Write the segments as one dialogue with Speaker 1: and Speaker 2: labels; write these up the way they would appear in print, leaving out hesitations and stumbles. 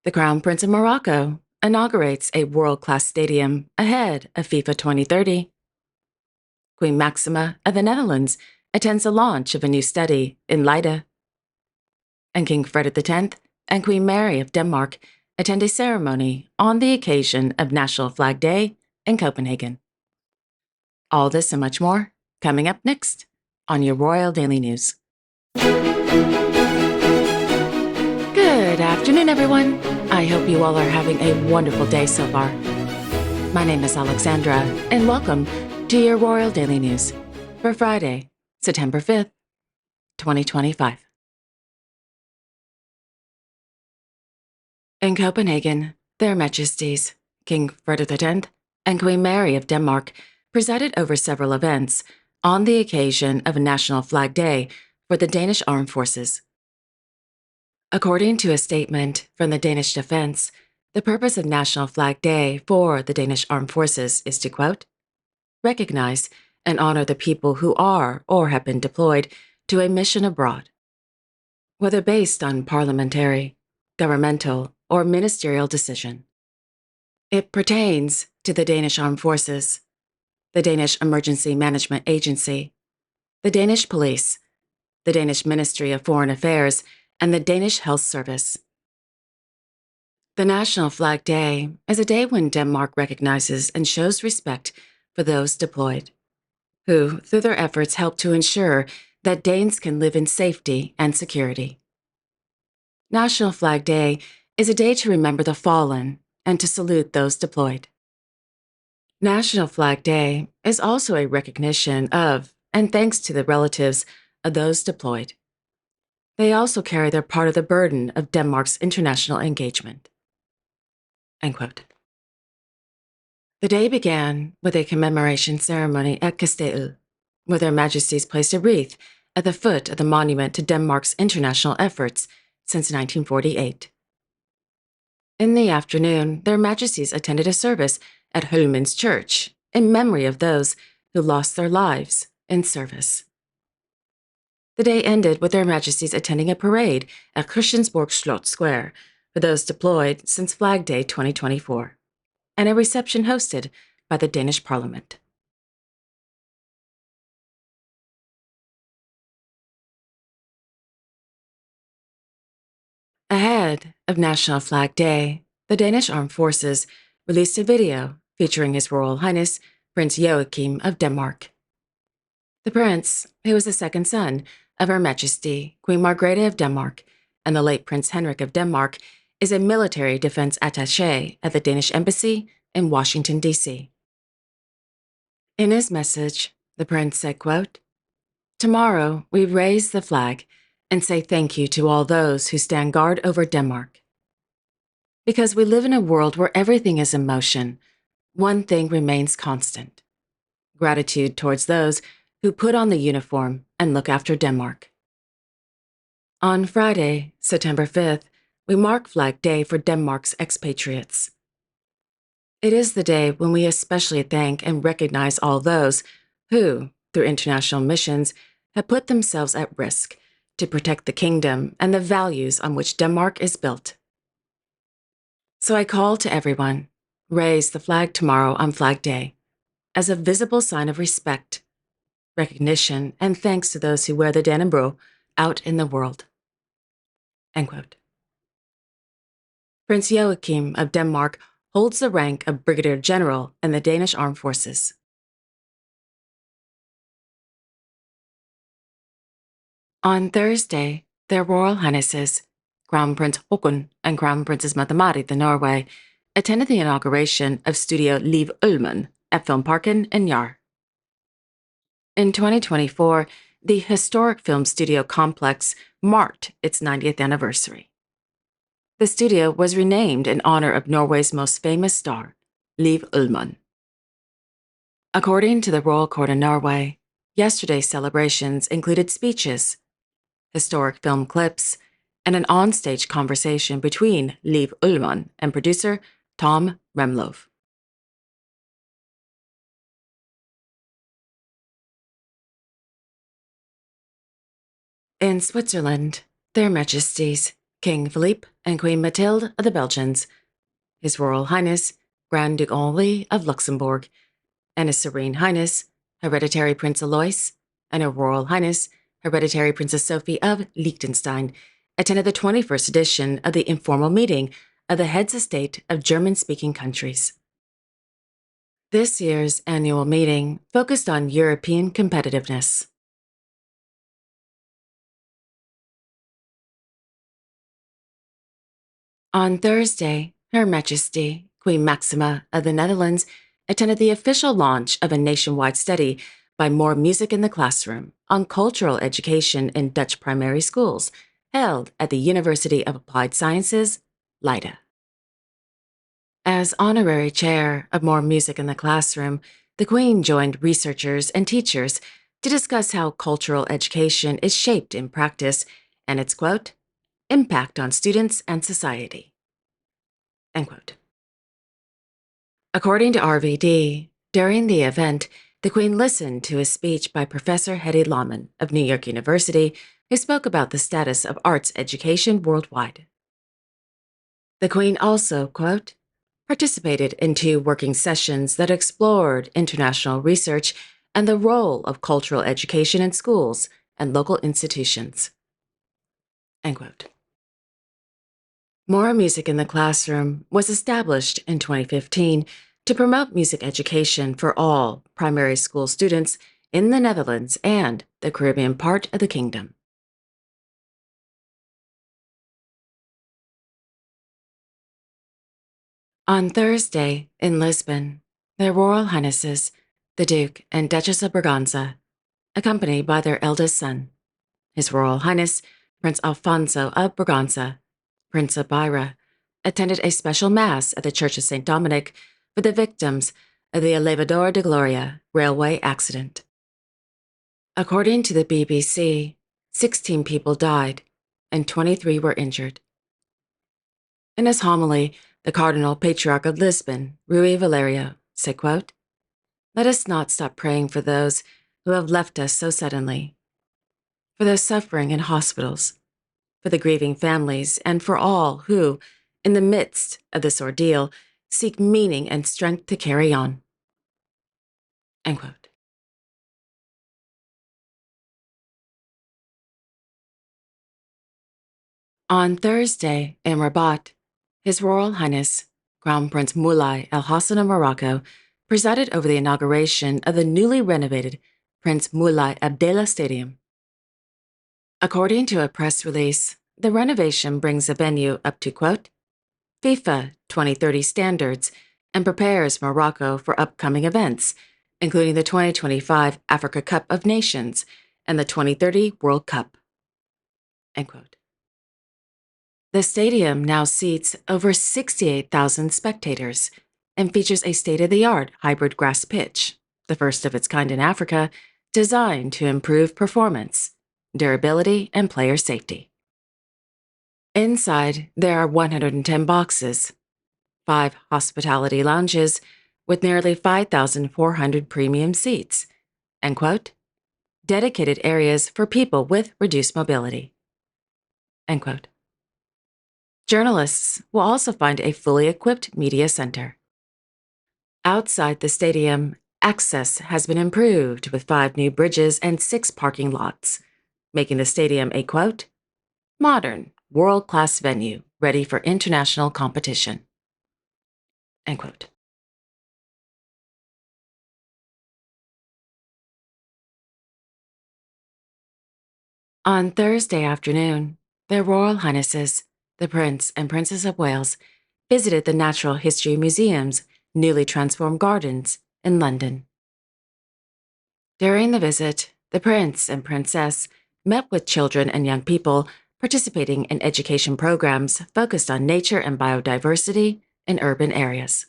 Speaker 1: The Crown Prince of Morocco inaugurates a world-class stadium ahead of FIFA 2030. Queen Maxima of the Netherlands attends the launch of a new study in Leiden. And King Frederik X and Queen Mary of Denmark attend a ceremony on the occasion of National Flag Day in Copenhagen. All this and much more coming up next on your Royal Daily News. Good afternoon, everyone. I hope you all are having a wonderful day so far. My name is Alexandra, and welcome to your Royal Daily News for Friday, September 5th, 2025. In Copenhagen, Their Majesties, King Frederik X and Queen Mary of Denmark presided over several events on the occasion of National Flag Day for the Danish Armed Forces. According to a statement from the Danish Defense, the purpose of National Flag Day for the Danish Armed Forces is to, quote, recognize and honor the people who are or have been deployed to a mission abroad, whether based on parliamentary, governmental, or ministerial decision. It pertains to the Danish Armed Forces, the Danish Emergency Management Agency, the Danish Police, the Danish Ministry of Foreign Affairs, and the Danish Health Service. The National Flag Day is a day when Denmark recognizes and shows respect for those deployed, who, through their efforts, help to ensure that Danes can live in safety and security. National Flag Day is a day to remember the fallen and to salute those deployed. National Flag Day is also a recognition of and thanks to the relatives of those deployed. They also carry their part of the burden of Denmark's international engagement. End quote. The day began with a commemoration ceremony at Castell, where Their Majesties placed a wreath at the foot of the monument to Denmark's international efforts since 1948. In the afternoon, Their Majesties attended a service at Holmen's Church in memory of those who lost their lives in service. The day ended with Their Majesties attending a parade at Christiansborg Slot Square for those deployed since Flag Day 2024, and a reception hosted by the Danish Parliament. Ahead of National Flag Day, the Danish Armed Forces released a video featuring His Royal Highness Prince Joachim of Denmark. The prince, who is the second son of Her Majesty Queen Margrethe of Denmark and the late Prince Henrik of Denmark, is a military defense attaché at the Danish Embassy in Washington, D.C. In his message, the prince said, quote, tomorrow we raise the flag and say thank you to all those who stand guard over Denmark. Because we live in a world where everything is in motion, one thing remains constant: gratitude towards those who put on the uniform and look after Denmark. On Friday, September 5th, we mark Flag Day for Denmark's expatriates. It is the day when we especially thank and recognize all those who, through international missions, have put themselves at risk to protect the kingdom and the values on which Denmark is built. So I call to everyone, raise the flag tomorrow on Flag Day as a visible sign of respect, recognition, and thanks to those who wear the Dannebrog out in the world. End quote. Prince Joachim of Denmark holds the rank of Brigadier General in the Danish Armed Forces. On Thursday, Their Royal Highnesses, Crown Prince Haakon and Crown Princess Mette-Marit of Norway, attended the inauguration of Studio Liv Ullmann at Filmparken in Jar. In 2024, the historic film studio complex marked its 90th anniversary. The studio was renamed in honor of Norway's most famous star, Liv Ullmann. According to the Royal Court of Norway, yesterday's celebrations included speeches, historic film clips, and an onstage conversation between Liv Ullmann and producer Tom Remlov. In Switzerland, Their Majesties, King Philippe and Queen Mathilde of the Belgians, His Royal Highness Grand Duke Henri of Luxembourg, and His Serene Highness Hereditary Prince Alois and Her Royal Highness Hereditary Princess Sophie of Liechtenstein attended the 21st edition of the informal meeting of the heads of state of German-speaking countries. This year's annual meeting focused on European competitiveness. On Thursday, Her Majesty, Queen Maxima of the Netherlands, attended the official launch of a nationwide study by More Music in the Classroom on cultural education in Dutch primary schools, held at the University of Applied Sciences, Leiden. As honorary chair of More Music in the Classroom, the Queen joined researchers and teachers to discuss how cultural education is shaped in practice and its, quote, impact on students and society, end quote. According to RVD, during the event, the Queen listened to a speech by Professor Hedy Lehmann of New York University, who spoke about the status of arts education worldwide. The Queen also, quote, participated in 2 working sessions that explored international research and the role of cultural education in schools and local institutions, end quote. More Music in the Classroom was established in 2015 to promote music education for all primary school students in the Netherlands and the Caribbean part of the kingdom. On Thursday, in Lisbon, Their Royal Highnesses, the Duke and Duchess of Braganza, accompanied by their eldest son, His Royal Highness Prince Alfonso of Braganza, Prince of Beira, attended a special mass at the Church of St. Dominic for the victims of the Elevador de Gloria railway accident. According to the BBC, 16 people died and 23 were injured. In his homily, the Cardinal Patriarch of Lisbon, Rui Valerio, said, quote, let us not stop praying for those who have left us so suddenly, for those suffering in hospitals, for the grieving families, and for all who, in the midst of this ordeal, seek meaning and strength to carry on, end quote. On Thursday, in Rabat, His Royal Highness, Crown Prince Moulay Al Hassan of Morocco, presided over the inauguration of the newly renovated Prince Moulay Abdallah Stadium. According to a press release, the renovation brings the venue up to, quote, FIFA 2030 standards and prepares Morocco for upcoming events, including the 2025 Africa Cup of Nations and the 2030 World Cup, end quote. The stadium now seats over 68,000 spectators and features a state-of-the-art hybrid grass pitch, the first of its kind in Africa, designed to improve performance, durability, and player safety. Inside, there are 110 boxes, 5 hospitality lounges with nearly 5,400 premium seats, and, quote, dedicated areas for people with reduced mobility, end quote. Journalists will also find a fully equipped media center. Outside the stadium, access has been improved with 5 new bridges and 6 parking lots, making the stadium a, quote, modern, world-class venue ready for international competition, end quote. On Thursday afternoon, Their Royal Highnesses, the Prince and Princess of Wales, visited the Natural History Museum's newly transformed gardens in London. During the visit, the Prince and Princess met with children and young people participating in education programs focused on nature and biodiversity in urban areas.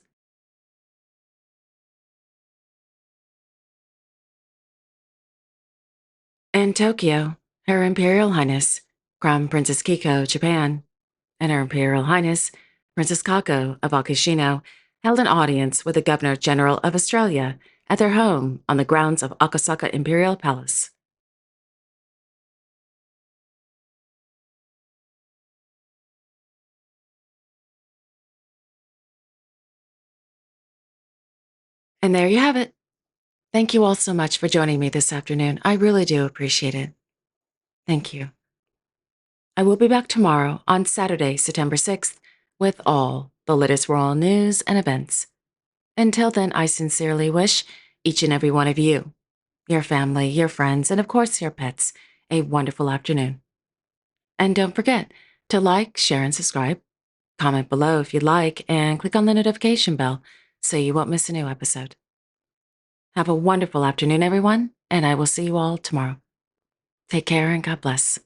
Speaker 1: In Tokyo, Her Imperial Highness, Crown Princess Kiko of Japan, and Her Imperial Highness, Princess Kako of Akishino, held an audience with the Governor General of Australia at their home on the grounds of Akasaka Imperial Palace. And there you have it. Thank you all so much for joining me this afternoon. I really do appreciate it. Thank you. I will be back tomorrow on Saturday, September 6th, with all the latest royal news and events. Until then, I sincerely wish each and every one of you, your family, your friends, and of course your pets, a wonderful afternoon. And don't forget to like, share, and subscribe. Comment below if you like, and click on the notification bell so you won't miss a new episode. Have a wonderful afternoon, everyone, and I will see you all tomorrow. Take care and God bless.